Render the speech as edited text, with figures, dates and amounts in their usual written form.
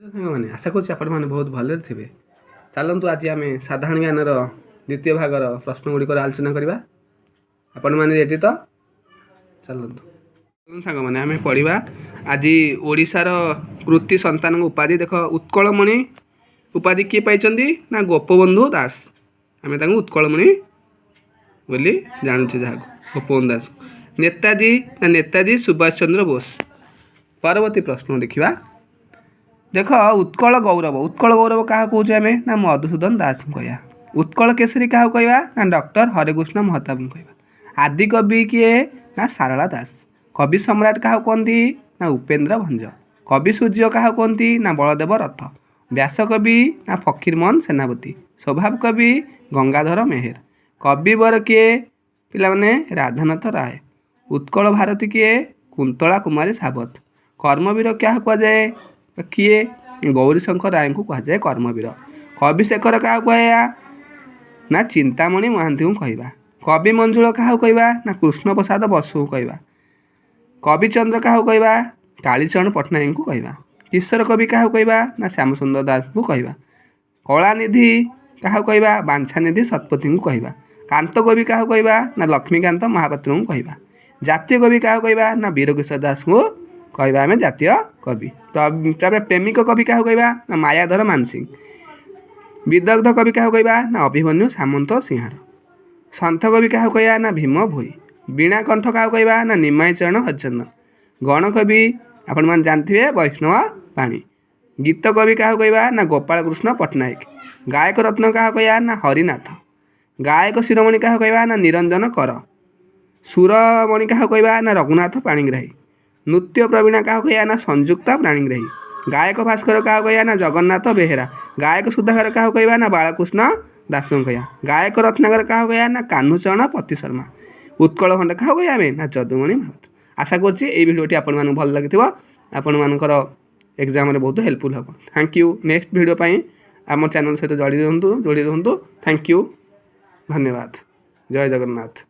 ସାଙ୍ଗମାନେ ଆଶା କରୁଛି ଆପଣମାନେ ବହୁତ ଭଲରେ ଥିବେ। ଚାଲନ୍ତୁ ଆଜି ଆମେ ସାଧାରଣ ଜ୍ଞାନର ଦ୍ୱିତୀୟ ଭାଗର ପ୍ରଶ୍ନ ଗୁଡ଼ିକର ଆଲୋଚନା କରିବା। ଆପଣମାନେ ରେଡ଼ି ତ? ଚାଲନ୍ତୁ ସାଙ୍ଗମାନେ ଆମେ ପଢ଼ିବା ଆଜି ଓଡ଼ିଶାର କୃତି ସନ୍ତାନଙ୍କ ଉପାଧି। ଦେଖ, ଉତ୍କଳମଣି ଉପାଧି କିଏ ପାଇଛନ୍ତି ନା ଗୋପବନ୍ଧୁ ଦାସ। ଆମେ ତାଙ୍କୁ ଉତ୍କଳମଣି ବୋଲି ଜାଣୁଛେ ଯାହାକୁ, ଗୋପବନ୍ଧୁ ଦାସ। ନେତାଜୀ ନା ନେତାଜୀ ସୁଭାଷ ଚନ୍ଦ୍ର ବୋଷ। ପରବର୍ତ୍ତୀ ପ୍ରଶ୍ନ ଦେଖିବା। देख, उत्कल गौरव। उत्कल गौरव क्या कौचे आम ना मधुसूदन दास कह। उत्कल केसरी क्या कहवा ना डॉक्टर हरिकृष्ण महताब कह। आदि कवि किए ना सारला दास। कवि सम्राट क्या कहती ना उपेन्द्र भंज। कवि सूर्य क्या कहती ना बलदेव रथ। व्यास कवि ना फकीरमोहन सेनापति। स्वभाव कवि गंगाधर मेहेर। कविवर किए पिलाने राधानाथ राय। उत्कल भारती किए कुंतला कुमारी सावत। कर्मवीर क्या कहुए किए गौरीशंकर राय को कहुए कर्मवीर। कविशेखर क्या कहया ना चिंतामणि महांती को कहवा। कवि मंजुल क्या कहवा ना कृष्ण प्रसाद बसु को कहवा। कविचंद्र क्या कहवा कालीचरण पट्टनायक को कहवा। किशोर कवि क्या कहवा ना श्यामसुंदर दास को कहवा। कलानिधि क्या कहवा बांछानिधि शतपथी को कहवा। कांत कवि क्या कहवा ना लक्ष्मीकांत महापात्र को कहवा। जातीय कवि क्या कहवा ना वीरकिशोर दास को कहवा आम जातीय कवि। प्रेमिक कवि क्या कहवा ना मायाधर मानसिंह। विदग्ध कवि क्या कहवा ना अभिमन्यु सामंत सिंहार। सन्थ कवि क्या कहवा ना भीम भोई। वीणा कंठ क्या कहवा ना निमाई चरण हरिचंदन। गण कवि आपण मैंने जानते वैष्णव पाणी। गीत कवि क्या कहवा ना गोपाल कृष्ण पट्टनायक। गायक रत्न क्या कहवा ना हरिनाथ। गायक शिरोमणि क्या कहवा ना निरंजन कर। सुरमणि क्या कहवा ना रघुनाथ पाणिग्राही। नृत्य प्रवीणा क्या कहवा ना संयुक्ता प्राणीग्राही। गायक भास्कर क्या कहवा ना जगन्नाथ बेहेरा। गायक सुधाकर क्या कहवा ना बालकृष्ण दास कहवा। गायक रत्नाकर क्या कहवा ना कान्हूचरण पति शर्मा। उत्कल खंड क्या कहवा आम ना जदुमणि महात। आशा करछि एई भिडियोटी आपण मानक भल लागिथिबो। आपण मानकर एग्जाम रे बहुत हेल्पफुल हम। Thank you. नेक्स्ट वीडियो पई आम चैनल सहित जोड़ी रहंतु। थैंक यू, धन्यवाद। जय जगन्नाथ।